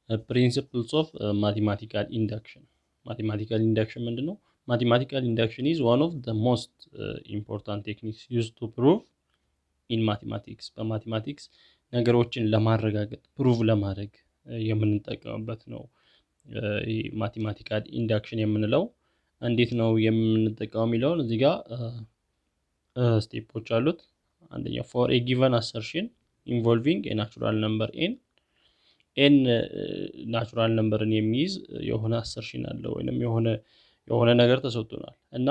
principles of mathematical induction. Mathematical induction ምንድነው? Mathematical induction is one of the most important techniques used to prove in mathematics. በማቴማቲክስ ነገሮችን ለማረጋገጥ ፕሩቭ ለማድረግ የምንጠቀምበት ነው። ማቴማቲካል ኢንዳክሽን የምንለው እንዴት ነው የምንጠቀመው የሚለውን እዚህ ጋር ስቴፖች አሉት። አንደኛ for a given assertion involving a natural number n ናቹራል ነምበርን የሚይዝ የሆነ አሰርሽን አለ ወይንም የሆነ ነገር ተሰጥቶናል እና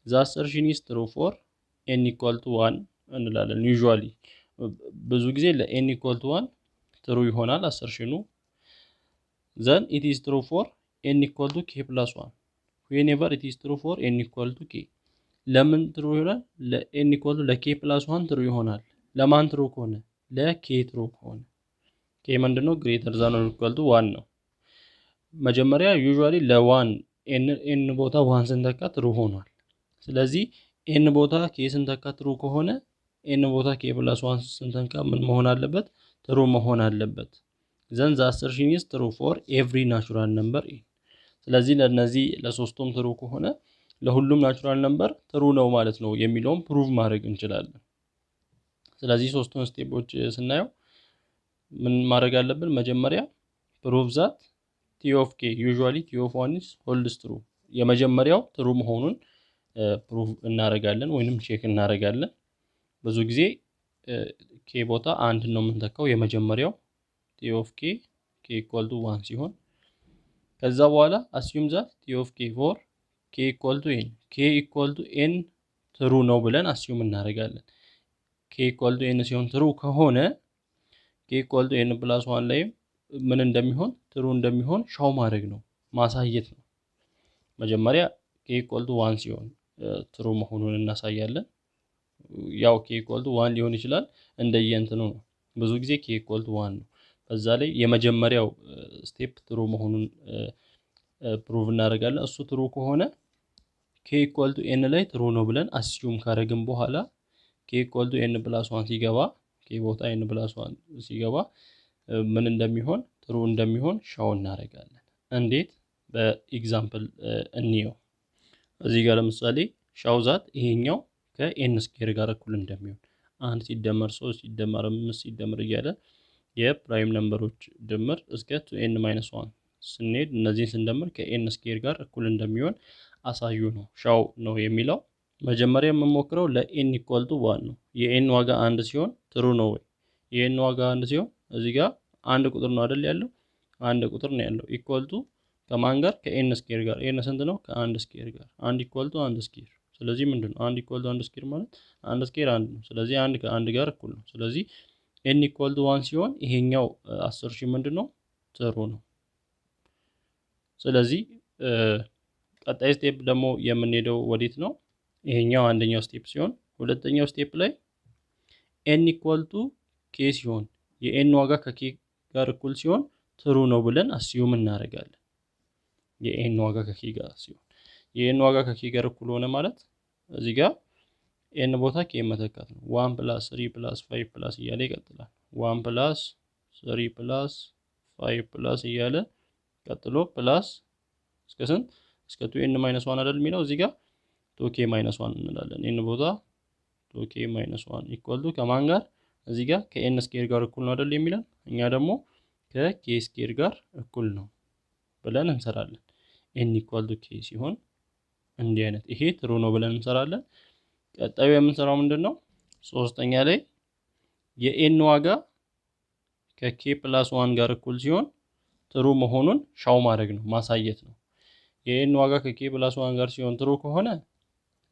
the assertion is true for n equal to 1 እንላለን። ዩዥዋሊ ብዙ ጊዜ ለn equal to 1 ትሩ ይሆናል አሰርሽኑ። then it is true for n equal to k plus 1 whenever it is true for n equal to k ለምን ትሩ ይሆናል? ለn equal to ለk plus 1 ትሩ ይሆናል። ለማን ትሩ ከሆነ? ለk ትሩ ከሆነ k ምንድነው? greater than or equal to 1 ነው። መጀመሪያ ዩዥዋሊ ለ1 n ቦታ 1 ስንተካ ትሩ ሆኗል። ስለዚህ n ቦታ k ስንተካ ትሩ ከሆነ n ቦታ k plus 1 ስንተካ ምን መሆን አለበት? ትሩ መሆን አለበት። then the assertion is true for every natural number n ስለዚህ ለነዚህ ለሶስቱም ትሩ ከሆነ ለሁሉም ናቹራል ነምበር ትሩ ነው ማለት ነው የሚለውን ፕሩቭ ማድረግ እንችላለን። ስለዚህ ሶስቱን ስቴፖች ስናየው ምን ማድረግ አለብን? መጀመሪያ prove that t of k usually t of 1 is holds true የመጀመሪያው ትሩ መሆኑን ፕሩቭ እናደርጋለን ወይንም ቼክ እናደርጋለን። ብዙ ጊዜ k ቦታ አንድ ነው የምንተካው የመጀመሪያው t of k equal to 1 ሲሆን ከዛ በኋላ assume that t of k for k equal to n k equal to n ትሩ ነው ብለን assume እናደርጋለን። k equal to n ሲሆን ትሩ ከሆነ k equal to n plus 1 ላይ ምን እንደሚሆን ትሩ እንደሚሆን ሻው ማድረግ ነው ማሳየት ነው። መጀመሪያ k equal to 1 ሲሆን ትሩ መሆኑን እናሳያለን። ያው k equal to 1 ሊሆን ይችላል እንደየእንትኑ ነው። ብዙ ጊዜ k equal to 1 ነው። በዛ ላይ የመጀመሪያው ስቴፕ ትሩ መሆኑን ፕሩቭ እናደርጋለን። እሱ ትሩ ከሆነ k equal to n ላይ ትሩ ነው ብለን assume ካደረግን በኋላ k equal to n plus 1 ሲገባ k ቦታ n plus 1 ሲገባ ምን እንደሚሆን ትሩ እንደሚሆን ሻው እናደርጋለን። እንዴት? በኤግዛምፕል እንየው። እዚህ ጋር ለምሳሌ ሻው ዛት ይሄኛው ከn ስኩዌር ጋር እኩል እንደሚሆን 1 ሲደመር 3 ሲደመር 5 ሲደመር እያለ የፕራይም ነምበሮች ድምር እስከ 2n-1 ስንሄድ እነዚህን ስንደምር ከn ስኩዌር ጋር እኩል እንደሚሆን አሳዩ ነው ሻው ነው የሚለው። መጀመሪያ የምንሞክረው ለn equal to 1 ነው። የn ዋጋ 1 ሲሆን ትሩ ነው ወይ? የn ዋጋ 1 ሲሆን እዚህ ጋር አንድ ቁጥር ነው አይደል ያለው? አንድ ቁጥር ነው ያለው equal to ከማን ጋር? ከn ስኩዌር ጋር። n ስንት ነው? ከ1 ስኩዌር ጋር 1 equal to 1 ስኩዌር። ስለዚህ ምንድነው 1 equal to 1 ስኩዌር ማለት 1 ስኩዌር 1 ነው። ስለዚህ 1 ከ1 ጋር እኩል ነው። ስለዚህ n equal to 1 ሲሆን ይሄኛው አሰርሽን ምንድነው? ትሩ ነው። ስለዚህ ቀጣይ ስቴፕ ደግሞ የምንሄደው ወዴት ነው? ይሄኛው አንደኛው ስቴፕ ሲሆን ሁለተኛው ስቴፕ ላይ n equal to k ሲሆን የn ዋጋ ከk ጋር እኩል ሲሆን ትሩ ነው ብለን assume እናደርጋለን። የn ዋጋ ከk ጋር ሲሆን የn ዋጋ ከk ጋር እኩል ሆነ ማለት እዚህ ጋር n ቦታ k መተካት ነው። 1 + 3 + 5 + እያለ ይቀጥላል። 1 + 3 + 5 + እያለ ቀጥሎ ፕላስ እስከ ስንት? እስከ 2n-1 አይደል የሚለው እዚህ ጋር 2k-1 እንላለን። n ቦታ 2k-1 equal to ከማን ጋር? እዚህ ጋር ከn ስኩዌር ጋር እኩል ነው አይደል የሚለን። እኛ ደግሞ ከk ስኩዌር ጋር እኩል ነው ብለን እንሰራለን። n equal to k ሲሆን እንዲህ አይነት ይሄ ትሩ ነው ብለን እንሰራለን። ቀጣዩ የምንሰራው ምንድነው? ሶስተኛ ላይ የn ዋጋ ከk plus 1 ጋር እኩል ሲሆን ትሩ መሆኑን ሻው ማድረግ ነው ማሳየት ነው። የn ዋጋ ከk plus 1 ጋር ሲሆን ትሩ ከሆነ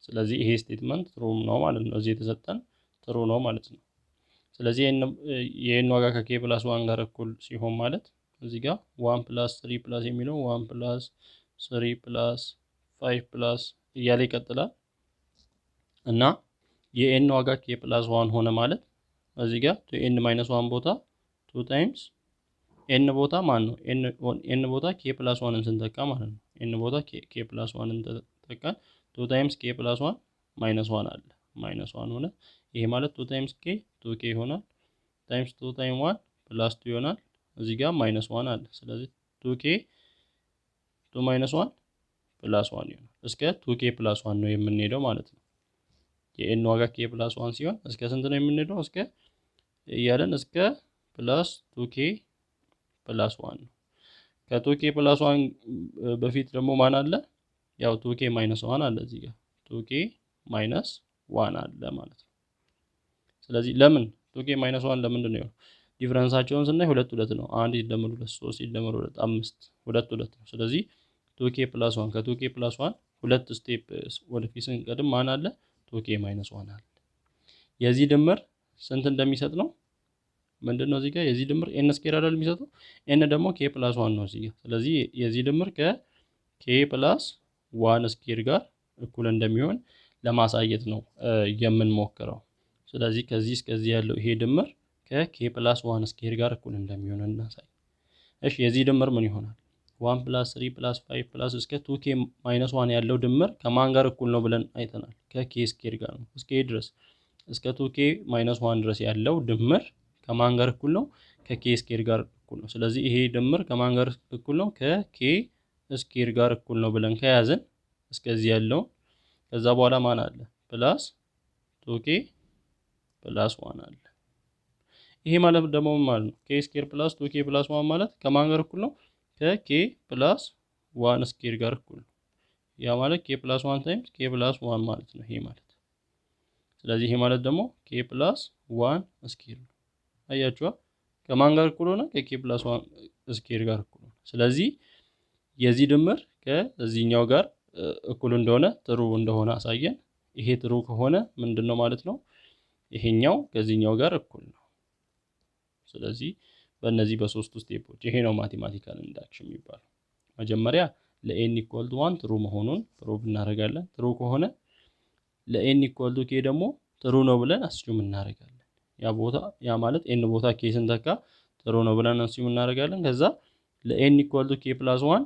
ስለዚህ ይሄ ስቴትመንት ትሩ ነው ማለት ነው። እዚህ የተሰጠን ትሩ ነው ማለት ነው። ስለዚህ የn ዋጋ ከk plus 1 ጋር እኩል ሲሆን ማለት እዚህ ጋር 1 + 3 + የሚለው 1 + 3 + 5 + እያለ ይቀጥላል እና የn ዋጋ k plus 1 ሆነ ማለት እዚህ ጋር 2n-1 ቦታ 2 times n ቦታ ማን ነው? n ቦታ k plus 1ን ስንተካ ማለት ነው። n ቦታ k plus 1ን ተተካን 2 times k plus 1 -1 አለ -1 ሆነ። ይሄ ማለት 2 times k 2k ይሆናል times 2 times 1 plus 2 ይሆናል እዚህ ጋር -1 አለ። ስለዚህ 2k 2 -1 +1 ይሆናል። እስከ 2k +1 ነው የምንሄደው ማለት ነው። የኤን ዋጋ k +1 ሲሆን እስከ ስንት ነው የምንሄደው? እስከ እያለን እስከ +2k +1 ነው። ከ2k +1 በፊት ደግሞ ማን አለ? ያው 2k -1 አለ እዚህ ጋር 2k -1 አለ ማለት ነው። ስለዚህ ለምን 2k -1 ለምንድን ነው? ዲፈረንሳቸውን ስናይ 2 2 ነው። 1 ሲደመር 2 3 ሲደመር 2 5 2 2 ነው። ስለዚህ 2k +1 ከ2k +1 ሁለት ስቴፕ ወደፊት ስንቀድም ማን አለ? 2k -1 አለ። የዚህ ድምር ስንት እንደሚሰጥ ነው? ምንድነው እዚህ ጋር የዚህ ድምር n ስኬር አይደል የሚሰጠው? n ደግሞ k +1 ነው እዚህ ጋር። ስለዚህ የዚህ ድምር ከk +1 ስኬር ጋር እኩል እንደሚሆን ለማሳየት ነው የምንሞክረው። ስለዚህ ከዚህ እስከዚህ ያለው ይሄ ድምር ከk +1 ስኬር ጋር እኩል እንደሚሆን እናሳይ። እሺ የዚህ ድምር ምን ይሆናል? 1 + 3 + 5 + እስከ 2k -1 ያለው ድምር ከማን ጋር እኩል ነው ብለን አይተናል? ከk ስኬር ጋር ነው። እስከ ድረስ እስከ 2k -1 ድረስ ያለው ድምር ከማን ጋር እኩል ነው? ከk ስኬር ጋር እኩል ነው። ስለዚህ ይሄ ድምር ከማን ጋር እኩል ነው? ከk ስኬር ጋር እኩል ነው ብለን ከያዘን እስከዚህ ያለው ከዛ በኋላ ማን አለ? ፕላስ 2k +1 አለ። ይሄ ማለት ደግሞ ምን ማለት ነው? k ስኬር + 2k +1 ማለት ከማን ጋር እኩል ነው? ከk +1 ስኬር ጋር እኩል ነው። ያ ማለት k +1 ታይምስ k +1 ማለት ነው ይሄ ማለት። ስለዚህ ይሄ ማለት ደግሞ k +1 ስኬር ነው። አያችኋ? ከማን ጋር እኩል ሆነ? ከk +1 ስኬር ጋር እኩል ነው። ስለዚህ የዚህ ድምር ከዚህኛው ጋር እኩል እንደሆነ ትሩ እንደሆነ አሳየን። ይሄ ትሩ ከሆነ ምንድነው ማለት ነው? ይሄኛው ከዚህኛው ጋር እኩል ነው። ስለዚህ በእነዚህ በሶስቱ ስቴፖች ይሄ ነው ማቴማቲካል ኢንዳክሽን የሚባለው። መጀመሪያ ለn = 1 ትሩ መሆኑን ፕሩቭ እናደርጋለን። ትሩ ከሆነ ለn = k ደግሞ ትሩ ነው ብለን አስዩም እናደርጋለን። ያ ማለት n ቦታ k ስንተካ ትሩ ነው ብለን አስዩም እናደርጋለን። ከዛ ለn = k +1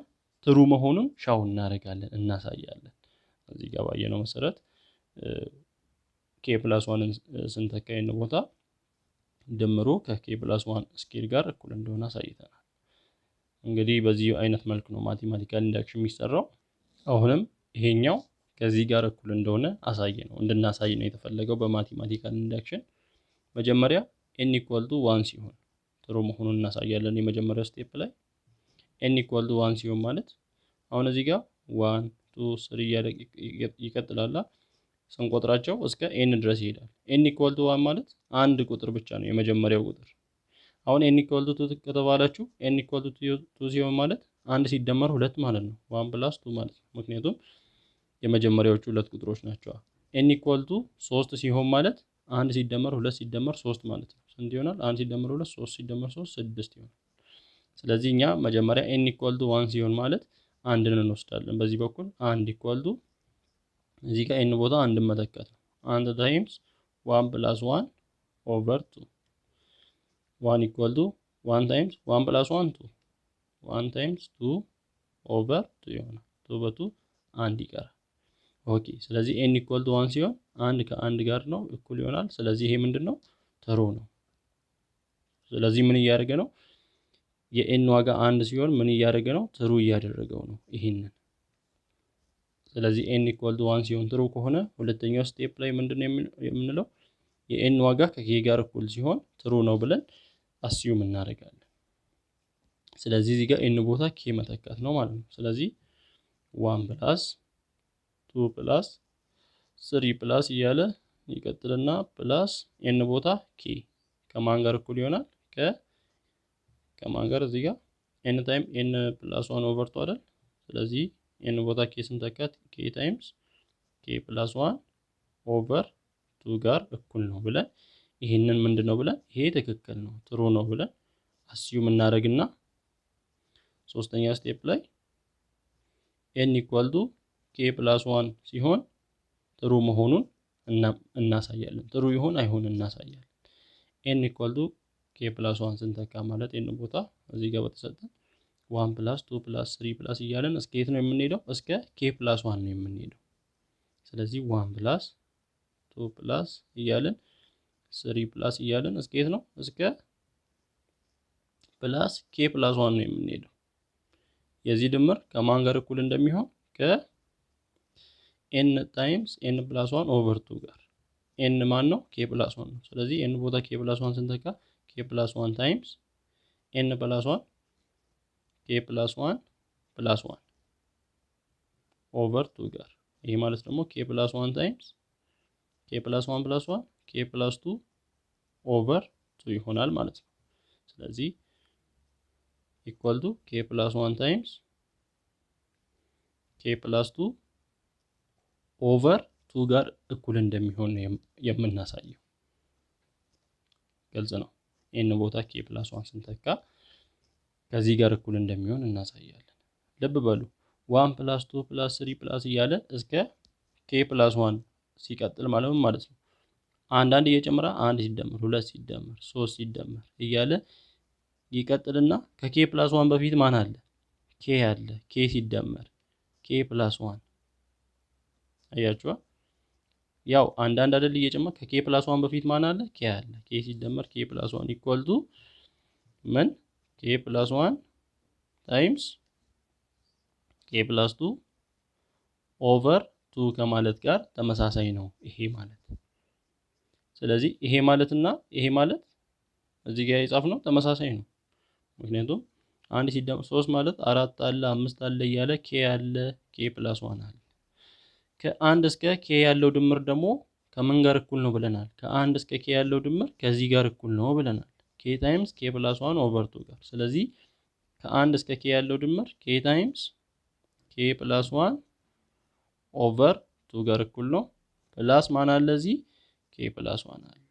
ትሩ መሆኑን ሻው እናደርጋለን፣ እናሳያለን። እዚህ ጋር ባየነው መሰረት k +1 ስንተካ n ቦታ ድምሩ ከk +1 ስኬር ጋር እኩል እንደሆነ አሳይተናል። እንግዲህ በዚህ አይነት መልኩ ነው ማቴማቲካል ኢንዳክሽን የሚሰራው። አሁንም ይሄኛው ከዚህ ጋር እኩል እንደሆነ እንድናሳይ ነው የተፈለገው በማቴማቲካል ኢንዳክሽን። መጀመሪያ n = 1 ሲሆን ትሩ መሆኑን እናሳያለን። የመጀመሪያው ስቴፕ ላይ n = 1 ሲሆን ማለት አሁን እዚህ ጋር 1 2 3 እያለ ይቀጥላል። ስንቆጥራቸው እስከ n ድረስ ይሄዳል። n = 1 ማለት አንድ ቁጥር ብቻ ነው የመጀመሪያው ቁጥር። አሁን n = 2 ከተባላችሁ n = 2 ሲሆን ማለት 1 ሲደመር 2 ማለት ነው። 1 + 2 ማለት ነው። ምክንያቱም የመጀመሪያዎቹ ሁለት ቁጥሮች ናቸው። n = 3 ሲሆን ማለት 1 ሲደመር 2 ሲደመር 3 ማለት ነው። ስንት ይሆናል? 1 ሲደመር 2 3 ሲደመር 3 6 ይሆናል። ስለዚህ እኛ መጀመሪያ n = 1 ሲሆን ማለት አንድን እንወስዳለን። በዚህ በኩል 1 = እዚህ ጋር n ቦታ አንድን መተካት ነው። 1 ታይምስ 1 + 1 ኦቨር 2 1 = 1 ታይምስ 1 + 1 2 1 ታይምስ 2 ኦቨር 2 ይሆናል። 2 በ2 1 ይቀራል። ኦኬ ስለዚህ n = 1 ሲሆን 1 ከ1 ጋር ነው እኩል ይሆናል። ስለዚህ ይሄ ምንድነው? ትሩ ነው። ስለዚህ ምን እያደረገ ነው? የn ዋጋ 1 ሲሆን ምን እያደረገ ነው? ትሩ እያደረገው ነው ይሄንን። ስለዚህ n = 1 ሲሆን ትሩ ከሆነ ሁለተኛው ስቴፕ ላይ ምንድነው የምንለው? የn ዋጋ ከk ጋር እኩል ሲሆን ትሩ ነው ብለን አስዩም እናደርጋለን። ስለዚህ እዚህ ጋር n ቦታ k መተካት ነው ማለት ነው። ስለዚህ 1 + 2 + 3 ፕላስ እያለ ይቀጥልና ፕላስ n ቦታ k ከማን ጋር እኩል ይሆናል? ከማን ጋር እዚህ ጋር n ታይም n + 1 ኦቨር 2 አይደል? ስለዚህ n ቦታ k ስንተካት k ታይምስ k + 1 ኦቨር 2 ጋር እኩል ነው ብለን ይሄንን ምንድነው ብለን ይሄ ትክክል ነው ትሩ ነው ብለን አስዩም እናደርግና ሶስተኛ ስቴፕ ላይ n = k + 1 ሲሆን ትሩ መሆኑን እናሳያለን። ትሩ ይሁን አይሁን እናሳያለን። n = k + 1 ስንተካ ማለት n ቦታ እዚህ ጋር በተሰጠን 1 + 2 + 3 እያለን እስከ የት ነው የምንሄደው? እስከ k + 1 ነው የምንሄደው። ስለዚህ 1 + 2 እያለን 3 እያለን እስከ የት ነው? እስከ ፕላስ ኬ ፕላስ 1 ነው የምንሄደው። የዚህ ድምር ከማን ጋር እኩል እንደሚሆን ከኤን ታይምስ ኤን ፕላስ 1 ኦቨር 2 ጋር። ኤን ማን ነው? ኬ ፕላስ 1 ነው። ስለዚህ ኤን ቦታ ኬ ፕላስ 1 ስንተካ ኬ ፕላስ 1 ታይምስ ኤን ፕላስ 1 ኬ ፕላስ 1 ፕላስ 1 ኦቨር 2 ጋር። ይሄ ማለት ደግሞ ኬ ፕላስ 1 ታይምስ ኬ ፕላስ 1 ፕላስ 1 ኬ ፕላስ 2 ኦቨር 2 ይሆናል ማለት ነው። ስለዚህ ኢኳል ቱ ኬ ፕላስ 1 ታይምስ ኬ ፕላስ 2 ኦቨር 2 ጋር እኩል እንደሚሆን የምናሳየው። ግልጽ ነው። ኤን ቦታ ኬ ፕላስ 1 ስንተካ ከዚህ ጋር እኩል እንደሚሆን እናሳያለን። ልብ በሉ 1 ፕላስ 2 ፕላስ 3 ፕላስ እያለ እስከ ኬ ፕላስ 1 ሲቀጥል ማለት ነው። አንዳንድ እየጨመረ 1 ሲደመር 2 ሲደመር 3 ሲደመር እያለ ይቀጥልና ከኬ ፕላስ 1 በፊት ማን አለ? ኬ አለ። ኬ ሲደመር ኬ ፕላስ 1 አያችኋ? ያው አንዳንድ አይደል እየጨመረ ከኬ ፕላስ 1 በፊት ማን አለ? ኬ አለ። ኬ ሲደመር ኬ ፕላስ 1 ኢኳል ቱ ምን? ኬ ፕላስ 1 ታይምስ ኬ ፕላስ 2 ኦቨር 2 ከማለት ጋር ተመሳሳይ ነው ይሄ ማለት። ስለዚህ ይሄ ማለትና ይሄ ማለት እዚህ ጋር የጻፍነው ተመሳሳይ ነው። ምክንያቱም አንድ ሲደመር 3 ማለት 4 አለ 5 አለ እያለ ኬ አለ ኬ ፕላስ 1 አለ። ከአንድ እስከ ኬ ያለው ድምር ደግሞ ከምን ጋር እኩል ነው ብለናል? ከአንድ እስከ ኬ ያለው ድምር ከዚህ ጋር እኩል ነው ብለናል። ኬ ታይምስ ኬ ፕላስ 1 ኦቨር 2 ጋር። ስለዚህ ከአንድ እስከ ኬ ያለው ድምር ኬ ታይምስ ኬ ፕላስ 1 ኦቨር 2 ጋር እኩል ነው። ፕላስ ማን አለ እዚህ? ኬ ፕላስ 1 አለ።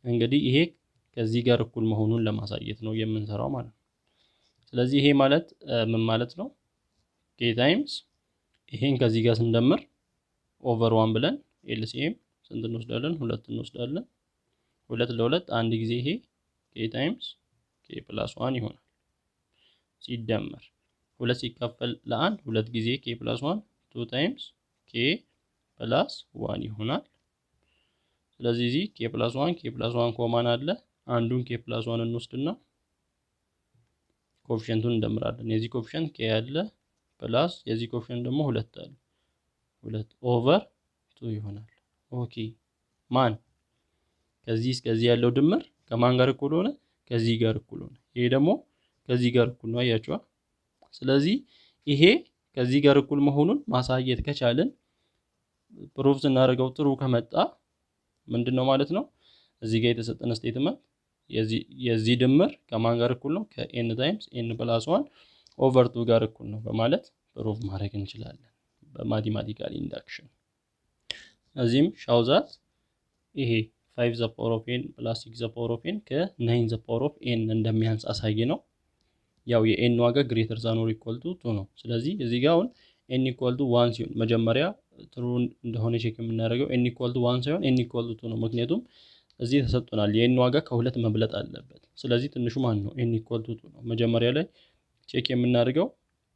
እንግዲህ ይሄ ከዚህ ጋር እኩል መሆኑን ለማሳየት ነው የምንሰራው ማለት ነው። ስለዚህ ይሄ ማለት ምን ማለት ነው? ኬ ታይምስ ይሄን ከዚህ ጋር ስንደምር ኦቨር 1 ብለን ኤልሲኤም ስንት እንወስዳለን? 2 እንወስዳለን። 2 ለ2 አንድ ጊዜ ይሄ ኬ ታይምስ ኬ ፕላስ 1 ይሆናል። ሲደመር 2 ሲካፈል ለ1 2 ጊዜ ኬ ፕላስ 1 2 ታይምስ ኬ ፕላስ 1 ይሆናል። ስለዚህ እዚህ ኬ ፕላስ 1 ኬ ፕላስ 1 ኮማን አለ። አንዱን ኬ ፕላስ 1 እንወስድና ኮኤፊሽንቱን እንደምራለን። የዚህ ኮኤፊሽንት ኬ አለ ፕላስ የዚህ ኮኤፊሽንት ደግሞ 2 አለ 2 ኦቨር 2 ይሆናል። ኦኬ ማን ከዚህ እስከዚህ ያለው ድምር ከማን ጋር እኩል ሆነ? ከዚህ ጋር እኩል ሆነ። ይሄ ደግሞ ከዚህ ጋር እኩል ነው። አያችኋ? ስለዚህ ይሄ ከዚህ ጋር እኩል መሆኑን ማሳየት ከቻልን ፕሩፍ ስናደርገው ጥሩ ከመጣ ምንድነው ማለት ነው? እዚህ ጋር የተሰጠነ ስቴትመንት የዚህ ድምር ከማን ጋር እኩል ነው? ከኤን ታይምስ ኤን ፕላስ 1 ኦቨር 2 ጋር እኩል ነው በማለት ፕሩፍ ማድረግ እንችላለን በማቴማቲካል ኢንዳክሽን። እዚህም ሻውዛት ይሄ 5 ዘ ፓወር ኦፍ ኤን ፕላስ 6 ዘ ፓወር ኦፍ ኤን ከ9 ዘ ፓወር ኦፍ ኤን እንደሚያንስ አሳይ ነው። ያው የኤን ዋጋ ግሬተር ዛን ኦር ኢኳል ቱ 2 ነው። ስለዚህ እዚህ ጋር አሁን ኤን ኢኳል ቱ 1 ሲሆን መጀመሪያ ትሩ እንደሆነ ቼክ የምናደርገው ኤን ኢኳል ቱ 1 ሳይሆን ኤን ኢኳል ቱ 2 ነው። ምክንያቱም እዚህ ተሰጥቶናል የኤን ዋጋ ከሁለት መብለጥ አለበት። ስለዚህ ትንሹ ማን ነው? ኤን ኢኳል ቱ 2 ነው። መጀመሪያ ላይ ቼክ የምናደርገው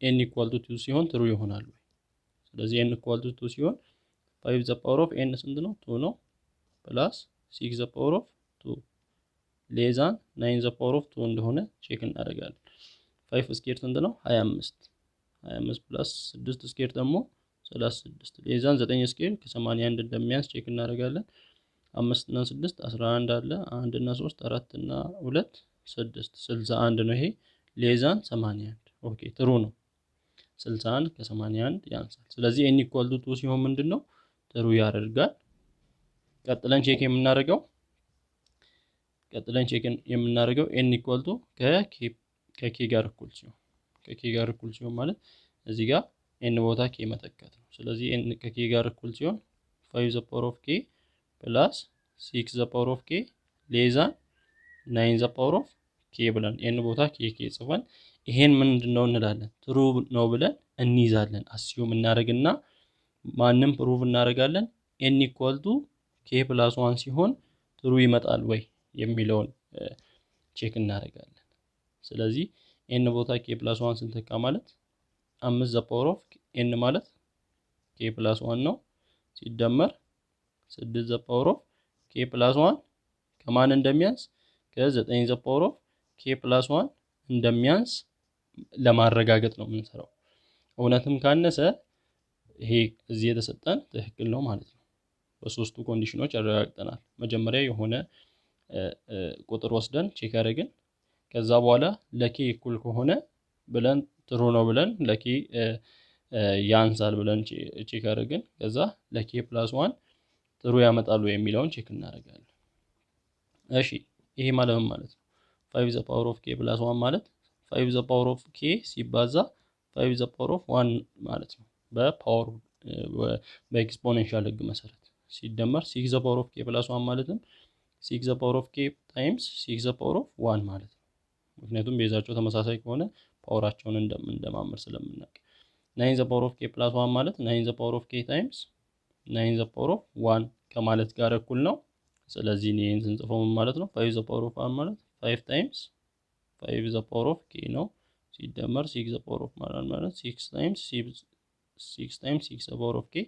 ኤን ኢኳል ቱ 2 ሲሆን ትሩ ይሆናል ወይ? ስለዚህ ኤን ኢኳል ቱ 2 ሲሆን 5 ዘ ፓወር ኦፍ ኤን ስንት ነው? 2 ነው ፕላስ 6 ዘ ፓወር ኦፍ 2 ሌዛን 9 ዘ ፓወር ኦፍ 2 እንደሆነ ቼክ እናደርጋለን። 5 ስኬር ስንት ነው? 25 ፕላስ 6 ስኬር ደግሞ 36 ሌዛን 9 ስኬር ከ81 እንደሚያንስ ቼክ እናደርጋለን። 5 እና 6 11 አለ 1 እና 3 4 እና 2 6 61 ነው። ይሄ ሌዛን 81 ኦኬ ጥሩ ነው። 61 ከ81 ያንሳል። ስለዚህ ኤን ኢኳል ቱ 2 ሲሆን ምንድነው ጥሩ ያደርጋል። ቀጥለን ቼክ የምናደርገው ኤን ኢኳል ቱ ከኬ ጋር እኩል ሲሆን ማለት እዚህ ጋር ኤን ቦታ ኬ መተካት ነው። ስለዚህ ኤን ከኬ ጋር እኩል ሲሆን 5 ዘ ፓወር ኦፍ ኬ ፕላስ 6 ዘ ፓወር ኦፍ ኬ ሌዛን 9 ዘ ፓወር ኦፍ ኬ ብለን ኤን ቦታ ኬ ጽፈን ይሄን ምንድነው እንላለን? ትሩ ነው ብለን እንይዛለን። አስዩም እናደርግና ማንም ፕሩቭ እናደርጋለን። ኤን ኢኳል ቱ ኬ ፕላስ 1 ሲሆን ትሩ ይመጣል ወይ የሚለውን ቼክ እናደርጋለን። ስለዚህ ኤን ቦታ ኬ ፕላስ 1 ስንተካ ማለት 5 ዘ ፓወር ኦፍ ኤን ማለት ኬ ፕላስ 1 ነው ሲደመር 6 ዘ ፓወር ኦፍ ኬ ፕላስ 1 ከማን እንደሚያንስ ከ9 ዘ ፓወር ኦፍ k + 1 እንደሚያንስ ለማረጋገጥ ነው የምንሰራው። እውነትም ካነሰ ይሄ እዚህ የተሰጠን ትክክል ነው ማለት ነው። በሶስቱ ኮንዲሽኖች አረጋግጠናል። መጀመሪያ የሆነ ቁጥር ወስደን ቼክ አደረግን። ከዛ በኋላ ለኬ እኩል ከሆነ ብለን ጥሩ ነው ብለን ለኬ ያንሳል ብለን ቼክ አደረግን። ከዛ ለኬ + 1 ጥሩ ያመጣሉ የሚለውን ቼክ እናደርጋለን። እሺ ይሄ ማለት ምን ማለት ነው? 5 k + 1 ማለት 5 k ሲባዛ 5 1 ማለት ነው። በፓወር በኤክስፖኔንሻል ህግ መሰረት ሲደመር 6 k + 1 ማለትም 6 k ታይምስ 6 1 ማለት ነው። ምክንያቱም ቤዛቸው ተመሳሳይ ከሆነ ፓወራቸውን እንደማመር ስለምናውቅ 9 k + 1 ማለት 9 k ታይምስ 9 1 ከማለት ጋር እኩል ነው። ስለዚህ ይሄን ስንጽፈው ምን ማለት ነው? 5 ማለት 5 ታይምስ 5 k ነው ሲደመር 6 ማለት 6 ታይምስ 6 k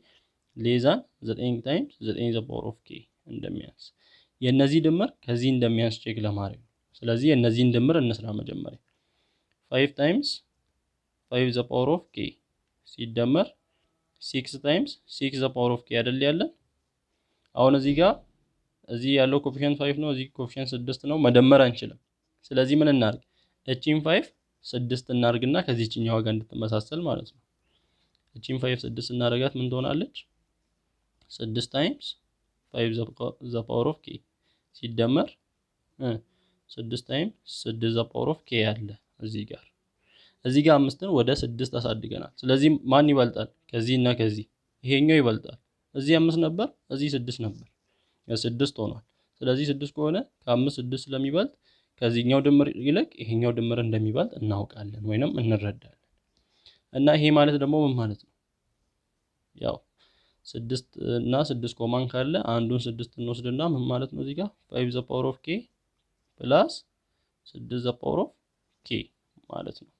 ሌዛን 9 ታይምስ 9 k እንደሚያንስ የነዚህ ድምር ከዚህ እንደሚያንስ ቼክ ለማድረግ ነው። ስለዚህ የነዚህን ድምር እንስራ። መጀመሪያ 5 ታይምስ 5 k ሲደመር 6 ታይምስ 6 k አይደል ያለን። አሁን እዚህ ያለው ኮኤፊሺየንት 5 ነው፣ እዚህ ኮኤፊሺየንት 6 ነው። መደመር አንችልም። ስለዚህ ምን እናድርግ? እቺን 5 6 እናድርግና ከዚህኛው ጋር እንድትመሳሰል ማለት ነው። እቺን 5 6 እናደርጋት ምን ትሆናለች? 6 ታይምስ 5 k ሲደመር 6 ታይምስ 6 k ያለ እዚህ ጋር 5ን ወደ 6 አሳድገናል። ስለዚህ ማን ይበልጣል? ከዚህና ከዚህ ይሄኛው ይበልጣል። እዚህ 5 ነበር፣ እዚህ 6 ነበር፣ 6 ሆኗል። ስለዚህ 6 ከሆነ ከ5 6 ስለሚበልጥ ከዚህኛው ድምር ይልቅ ይሄኛው ድምር እንደሚበልጥ እናውቃለን ወይንም እንረዳለን። እና ይሄ ማለት ደግሞ ምን ማለት ነው? ያው 6 እና 6 ኮማን ካለ አንዱን 6 እንወስድና ምን ማለት ነው? እዚህ ጋር 5 k + 6 k ማለት ነው።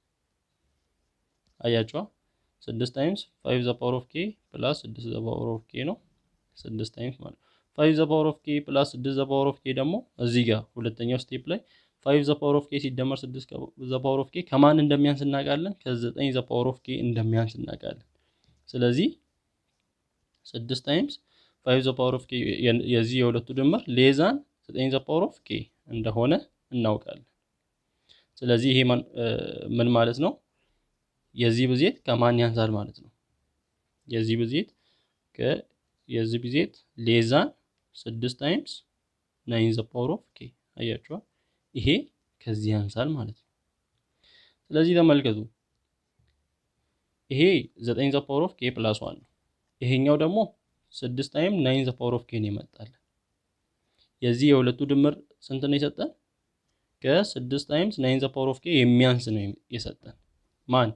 አያችኋ 6 ታይምስ 5 k + 6 k ነው። 6 ታይምስ ማለት 5 k + 6 k ደግሞ እዚህ ጋር ሁለተኛው ስቴፕ ላይ 5 k ሲደመር 6 k ከማን እንደሚያንስ እናውቃለን? ከ9 k እንደሚያንስ እናውቃለን። ስለዚህ 6 ታይምስ 5 k የዚህ የሁለቱ ድምር ሌዛን 9 k እንደሆነ እናውቃለን። ስለዚህ ይሄ ምን ማለት ነው? የዚህ ብዜት ከማን ያንሳል ማለት ነው? የዚህ ብዜት ሌዛን 6 ታይምስ 9 k አያችኋ፣ ይሄ ከዚህ ያንሳል ማለት ነው። ስለዚህ ተመልከቱ፣ ይሄ 9 k + 1 ነው። ይሄኛው ደግሞ 6 ታይምስ 9 k ነው ይመጣል። የዚህ የሁለቱ ድምር ስንት ነው የሰጠን? ከ6 ታይምስ 9 k የሚያንስ ነው የሰጠን። ማን?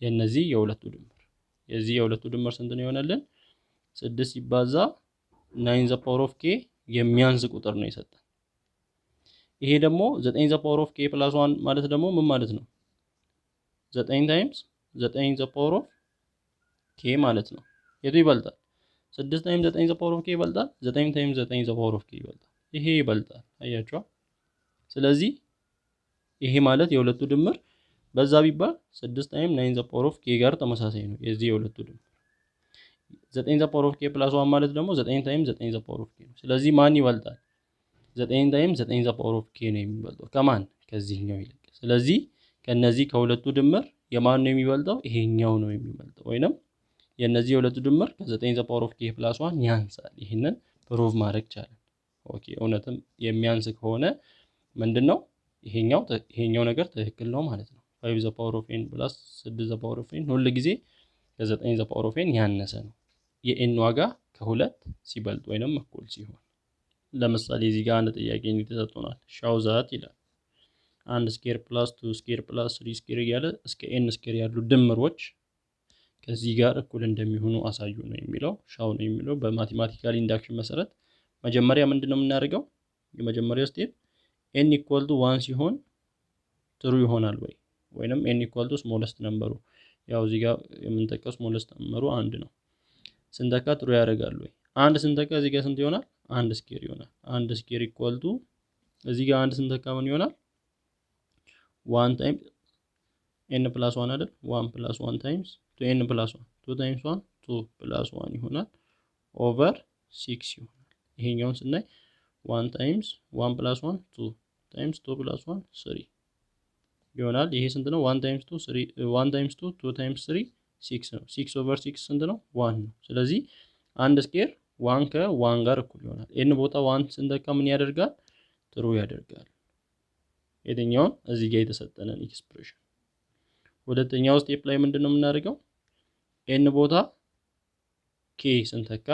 የነዚህ የሁለቱ ድምር። የዚህ የሁለቱ ድምር ስንት ነው ይሆናልን? 6 ሲባዛ 9 k የሚያንስ ቁጥር ነው የሰጠን። ይሄ ደግሞ 9 k + 1 ማለት ደግሞ ምን ማለት ነው? 9 ታይምስ 9 k ማለት ነው። የቱ ይበልጣል? 6 ታይምስ 9 k ይበልጣል? 9 ታይምስ 9 k ይበልጣል? ይሄ ይበልጣል። አያችኋ። ስለዚህ ይሄ ማለት የሁለቱ ድምር በዛ ቢባል 6 ታይምስ 9 k ጋር ተመሳሳይ ነው። የዚህ የሁለቱ ድምር 9 k + 1 ማለት ደግሞ 9 ታይምስ 9 k ነው። ስለዚህ ማን ይበልጣል? 9 ታይምስ 9 k ነው የሚበልጠው። ከማን? ከዚህኛው ይልቅ። ስለዚህ ከነዚህ ከሁለቱ ድምር የማን ነው የሚበልጠው? ይሄኛው ነው የሚበልጠው። ወይንም የነዚህ የሁለቱ ድምር ከ9 k + 1 ያንሳል። ይሄንን ፕሩቭ ማድረግ ቻለን። ኦኬ፣ እውነትም የሚያንስ ከሆነ ምንድነው ይሄኛው ነገር ትክክል ነው ማለት ነው። 5 + 6 ሁሉ ጊዜ ከ9 ያነሰ ነው። የኤን ዋጋ ከሁለት ሲበልጥ ወይንም እኩል ሲሆን። ለምሳሌ እዚህ ጋር አንድ ጥያቄ ተሰጥቶናል። ሻው ዛት ይላል 1 ስኩዌር + 2 ስኩዌር + 3 ስኩዌር እያለ እስከ ኤን ስኩዌር ያሉ ድምሮች ከዚህ ጋር እኩል እንደሚሆኑ አሳዩ ነው የሚለው። ሻው ነው የሚለው። በማቴማቲካል ኢንዳክሽን መሰረት መጀመሪያ ምንድነው የምናደርገው? የመጀመሪያው ስቴፕ ኤን = 1 ሲሆን ትሩ ይሆናል ወይንም ኤን = ስሞለስት ነምበሩ፣ ያው እዚህ ጋር የምንጠቀው ስሞለስት ነምበሩ 1 ነው። ስንተካ ትሩ ያደርጋል ወይ? አንድ ስንተካ እዚህ ጋር ስንት ይሆናል? 1 ስኩዌር ይሆናል። 1 ስኩዌር = እዚህ ጋር አንድ ስንተካ ምን ይሆናል? 1 ታይም n + 1 አይደል 1 + 1 ታይምስ 2n + 1 2 ታይምስ 1 2 + 1 ይሆናል ኦቨር 6 ይሆናል። ይሄኛውን ስናይ 1 ታይምስ 1 + 1 2 ታይምስ 2 + 1 3 ይሆናል። ይሄ ስንት ነው? 1 ታይምስ 2 3 1 ታይምስ 2 2 ታይምስ 3 6 ነው። 6 ኦቨር 6 ስንት ነው? 1 ነው። ስለዚህ አንድ ስኬር 1 ከ1 ጋር እኩል ይሆናል። ኤን ቦታ 1 ስንተካ ምን ያደርጋል? ትሩ ያደርጋል። የትኛውን? እዚህ ጋር የተሰጠነን ኤክስፕሬሽን። ሁለተኛው ስቴፕ ላይ ምንድነው የምናደርገው? ኤን ቦታ ኬ ስንተካ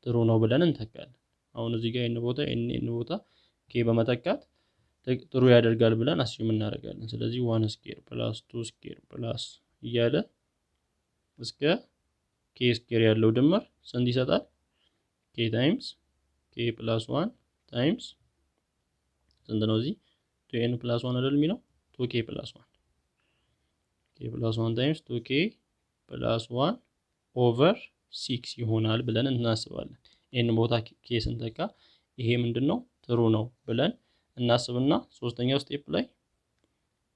ትሩ ነው ብለን እንተካለን። አሁን እዚህ ጋር ኤን ቦታ ኤን ቦታ ኬ በመተካት ጥሩ ያደርጋል ብለን አስዩም እናደርጋለን። ስለዚህ 1 ስኬር ፕላስ 2 ስኬር ፕላስ እያለ እስከ ኬ ስኬር ያለው ድምር ስንት ይሰጣል? ኬ ታይምስ ኬ ፕላስ 1 ታይምስ ስንት ነው? እዚህ 2n + 1 አይደል የሚለው 2k + 1 k + 1 ታይምስ 2k + 1 ኦቨር 6 ይሆናል ብለን እናስባለን። ኤን ቦታ ኬ ስንተካ ይሄ ምንድነው? ትሩ ነው ብለን እናስብና ሶስተኛው ስቴፕ ላይ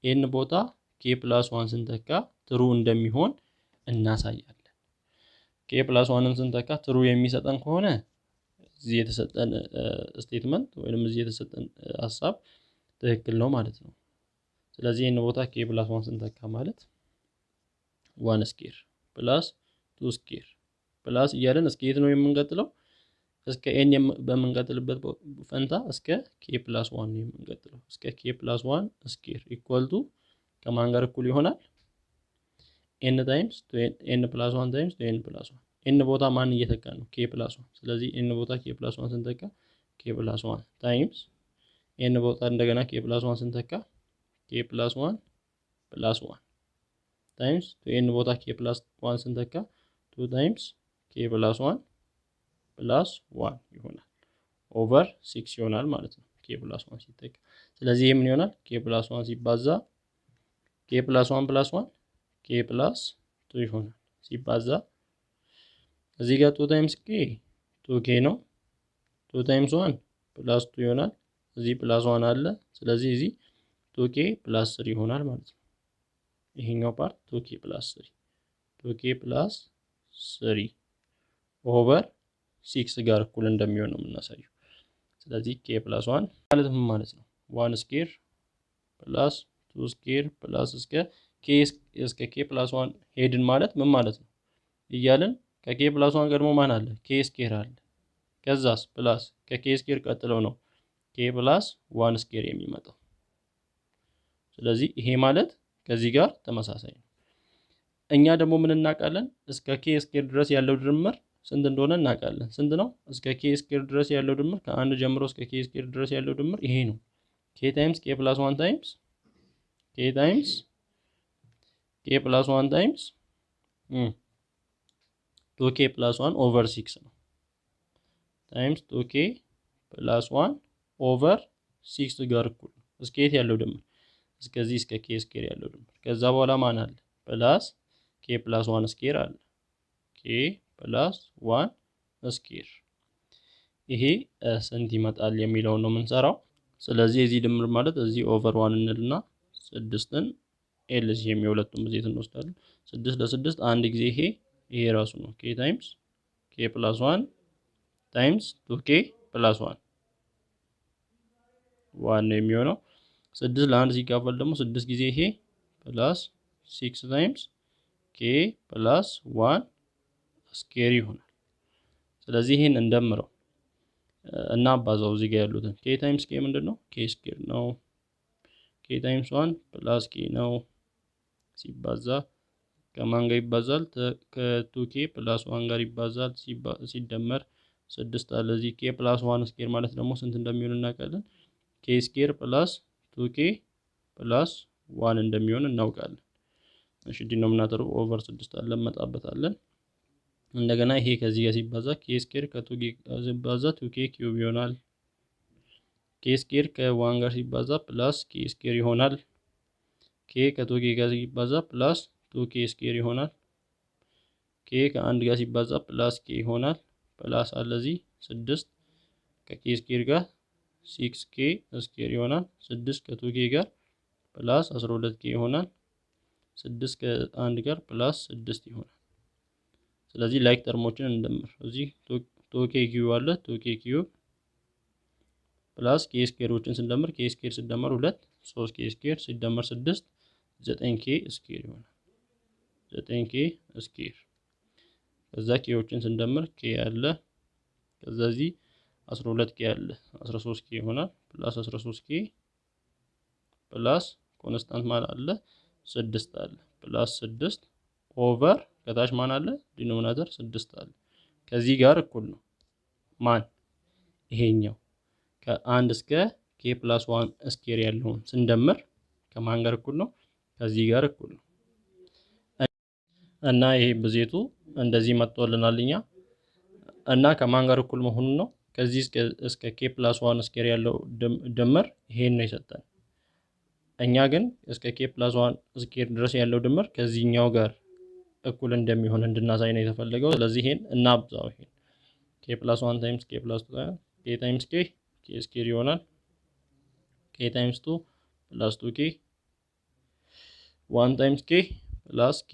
ኤን ቦታ ኬ + 1 ስንተካ ትሩ እንደሚሆን እናሳያለን። ኬ + 1ን ስንተካ ትሩ የሚሰጠን ከሆነ እዚህ የተሰጠን ስቴትመንት ወይንም እዚህ የተሰጠን ሐሳብ ትክክል ነው ማለት ነው። ስለዚህ ኤን ቦታ ኬ + 1 ስንተካ ማለት 1 ስኬር ፕላስ 2 ስኬር ፕላስ እያለን እስከ የት ነው የምንቀጥለው? እስከ ኤን በምንቀጥልበት ፈንታ እስከ ኬ + 1 ነው የምንቀጥለው። እስከ ኬ + 1 ስኬር ኢኳል ቱ ከማን ጋር እኩል ይሆናል? ኤን ታይምስ ኤን + 1 ታይምስ ኤን + 1 ኤን ቦታ ማን እየተካ ነው? ኬ + 1። ስለዚህ ኤን ቦታ ኬ + 1 ስንተካ ኬ + 1 ታይምስ ኤን ቦታ እንደገና ኬ + 1 ስንተካ ኬ + 1 + 1 ታይምስ ኤን ቦታ ኬ + 1 ስንተካ 2 ታይምስ ኬ + 1 + 1 ይሆናል ኦቨር 6 ይሆናል ማለት ነው ኬ + 1 ሲተካ። ስለዚህ ይሄ ምን ይሆናል? ኬ + 1 ሲባዛ ኬ + 1 + 1 ኬ + 2 ይሆናል ሲባዛ እዚህ ጋር 2 ታይምስ ኬ 2k ነው 2 ታይምስ 1 + 2 ይሆናል። እዚህ +1 አለ። ስለዚህ እዚህ 2k + 3 ይሆናል ማለት ነው። ይሄኛው ፓርት 2k + 3 2k + 3 ኦቨር 6 ጋር እኩል እንደሚሆን ነው የምናሳየው። ስለዚህ k + 1 ማለት ምን ማለት ነው? 1 ስኬር ፕላስ 2 ስኬር ፕላስ እስከ k + 1 ሄድን ማለት ምን ማለት ነው? እያልን ከk + 1 ቀድሞ ማን አለ? k ስኬር አለ። ከዛስ ፕላስ ከk ስኬር ቀጥለው ነው k + 1 ስኬር የሚመጣው። ስለዚህ ይሄ ማለት ከዚህ ጋር ተመሳሳይ ነው። እኛ ደግሞ ምን እናውቃለን? እስከ k ስኬር ድረስ ያለው ድምር ስንት እንደሆነ እናውቃለን። ስንት ነው? እስከ k ስኬር ድረስ ያለው ድምር ከ1 ጀምሮ እስከ k ስኬር ድረስ ያለው ድምር ይሄ ነው። k ታይምስ k + 1 ታይምስ k ታይምስ k + 1 ታይምስ 2k + 1 ኦቨር 6 ነው ታይምስ 2k + 1 ኦቨር 6 ጋር እኩል ነው። እስከ የት ያለው ድምር? እስከዚህ እስከ k ስኬር ያለው ድምር። ከዛ በኋላ ማን አለ? ፕላስ k + 1 ስኬር አለ። k + 1 ስኬር ይሄ ስንት ይመጣል የሚለውን ነው የምንሰራው። ስለዚህ የዚህ ድምር ማለት እዚህ ኦቨር 1 እንልና 6ን ኤልሲኤም የሁለቱም ብዜት እንወስዳለን። 6 ለ6 አንድ ጊዜ ይሄ ራሱ ነው k ታይምስ k + 1 ታይምስ 2k + 1 1 ነው የሚሆነው። 6 ለ1 ሲካፈል ደግሞ 6 ጊዜ ይሄ ፕላስ 6 ታይምስ k + 1 ስኬር ይሆናል። ስለዚህ ይሄን እንደምረው እና አባዛው እዚህ ጋር ያሉትን k ታይምስ k ምንድነው? k ስኬር ነው። k ታይምስ 1 ፕላስ k ነው ሲባዛ ከማን ጋር ይባዛል? ከ2k + 1 ጋር ይባዛል ሲደመር 6 አለ። እዚህ k + 1 ስኬር ማለት ደግሞ ስንት እንደሚሆን እናውቃለን። k ስኬር ፕላስ 2k ፕላስ 1 እንደሚሆን እናውቃለን። እሺ ዲኖሚናተሩ ኦቨር 6 አለ መጣበታለን። እንደገና ይሄ ከዚህ ጋር ሲባዛ k ስኬር ከ2k ጋር ሲባዛ 2k ኪዩብ ይሆናል። k ስኬር ከ1 ጋር ሲባዛ ፕላስ k ስኬር ይሆናል። k ከ2k ጋር ሲባዛ ፕላስ 2k ስኬር ይሆናል። k ከ1 ጋር ሲባዛ ፕላስ k ይሆናል። ፕላስ አለ እዚህ 6 ከk ስኬር ጋር 6k ስኬር ይሆናል። 6 ከ2k ጋር ፕላስ 12k ይሆናል። 6 ከ1 ጋር ፕላስ 6 ይሆናል። ስለዚህ ላይክ ተርሞችን እንደምር። እዚህ 2k ኪዩብ አለ 2k ኪዩብ ፕላስ k ስኩዌሮችን ስንደምር k ስኩዌር ሲደመር 2 3k ስኩዌር ሲደመር 6 9k ስኩዌር ይሆናል። 9k ስኩዌር ከዛ ኬዎችን ስንደምር k አለ ከዛ እዚህ 12k አለ 13k ይሆናል። ፕላስ 13k ፕላስ ኮንስታንት ማለት አለ 6 አለ ፕላስ 6 ኦቨር ከታች ማን አለ ዲኖሚናተር 6 አለ። ከዚህ ጋር እኩል ነው ማን ይሄኛው ከ1 እስከ k + 1 ስኩዌር ያለውን ስንደምር ከማን ጋር እኩል ነው ከዚህ ጋር እኩል ነው። እና ይሄ ብዜቱ እንደዚህ መጥቶልናል እኛ እና ከማን ጋር እኩል መሆኑ ነው ከዚህ እስከ k + 1 ስኩዌር ያለው ድምር ይሄን ነው የሰጠን። እኛ ግን እስከ k + 1 ስኩዌር ድረስ ያለው ድምር ከዚህኛው ጋር እኩል እንደሚሆን እንድናሳይ ነው የተፈለገው። ስለዚህ ይሄን እናብዛው። ይሄን k + 1 ታይምስ k + 2 k ታይምስ k k ስኩዌር ይሆናል። k ታይምስ 2 + 2k 1 ታይምስ k + k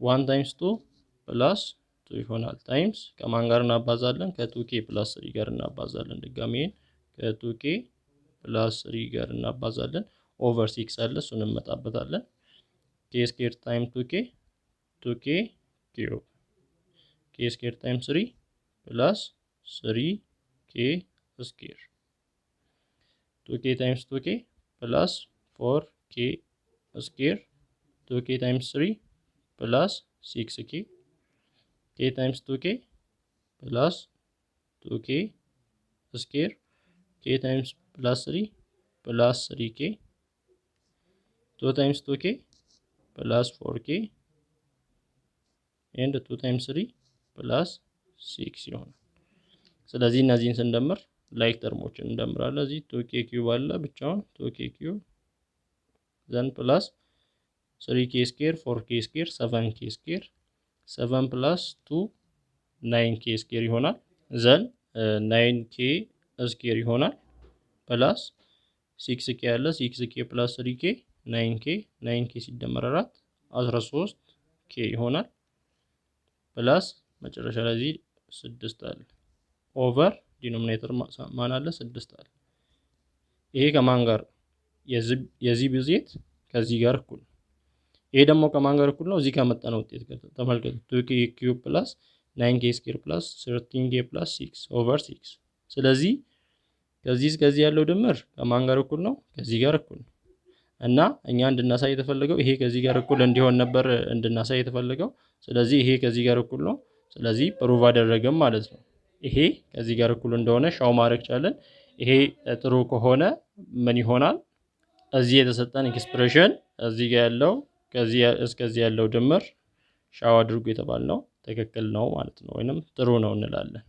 1 ታይምስ 2 + 2 ይሆናል። ታይምስ ከማን ጋር እናባዛለን ከ2k + 3 ጋር እናባዛለን። ድጋሜ ከ2k + 3 ጋር እናባዛለን። ኦቨር 6 አለ እሱን እንመጣበታለን። k ስኩዌር ታይም 2k 2k ኪዩብ k ስኩዌር ታይም 3 + 3k ስኩዌር 2k ታይምስ 2k + 4k ስኩዌር 2k ታይምስ 3 + 6k k ታይምስ 2k + 2k ስኩዌር k ታይምስ + 3 + 3k 2 ታይምስ 2k + 4k and 2 ታይምስ 3 + 6 ይሆናል። ስለዚህ እነዚህን ስንደምር ላይክ ተርሞችን እንደምራለን። እዚህ 2k ኪዩብ አለ ብቻውን 2k ኪዩብ ዘን ፕላስ 3k ስኩዌር 4k ስኩዌር 7k ስኩዌር 7 + 2 9k ስኩዌር ይሆናል። ዘን 9k ስኩዌር ይሆናል ፕላስ 6k አለ 6k + 3k 9k 9k ሲደመር 4 13k ይሆናል። ፕላስ መጨረሻ ላይ እዚህ 6 አለ ኦቨር ዲኖሚኔተር ማን አለ 6 አለ። ይሄ ከማን ጋር የዚህ ብዜት ከዚህ ጋር እኩል። ይሄ ደግሞ ከማን ጋር እኩል ነው እዚህ ከመጣነው ውጤት ጋር ተመልከቱ። 2k ኪዩብ + 9k ስኩዌር + 13k + 6 ኦቨር 6። ስለዚህ ከዚህ እስከዚህ ያለው ድምር ከማን ጋር እኩል ነው ከዚህ ጋር እኩል ነው። እና እኛ እንድናሳይ የተፈለገው ይሄ ከዚህ ጋር እኩል እንዲሆን ነበር እንድናሳይ የተፈለገው። ስለዚህ ይሄ ከዚህ ጋር እኩል ነው። ስለዚህ ፕሩቭ አደረገም ማለት ነው። ይሄ ከዚህ ጋር እኩል እንደሆነ ሻው ማድረግ ቻለን። ይሄ ጥሩ ከሆነ ምን ይሆናል እዚህ የተሰጠን ኤክስፕሬሽን እዚህ ጋር ያለው ከዚህ እስከዚህ ያለው ድምር ሻው አድርጉ የተባልነው ትክክል ነው ማለት ነው ወይንም ጥሩ ነው እንላለን።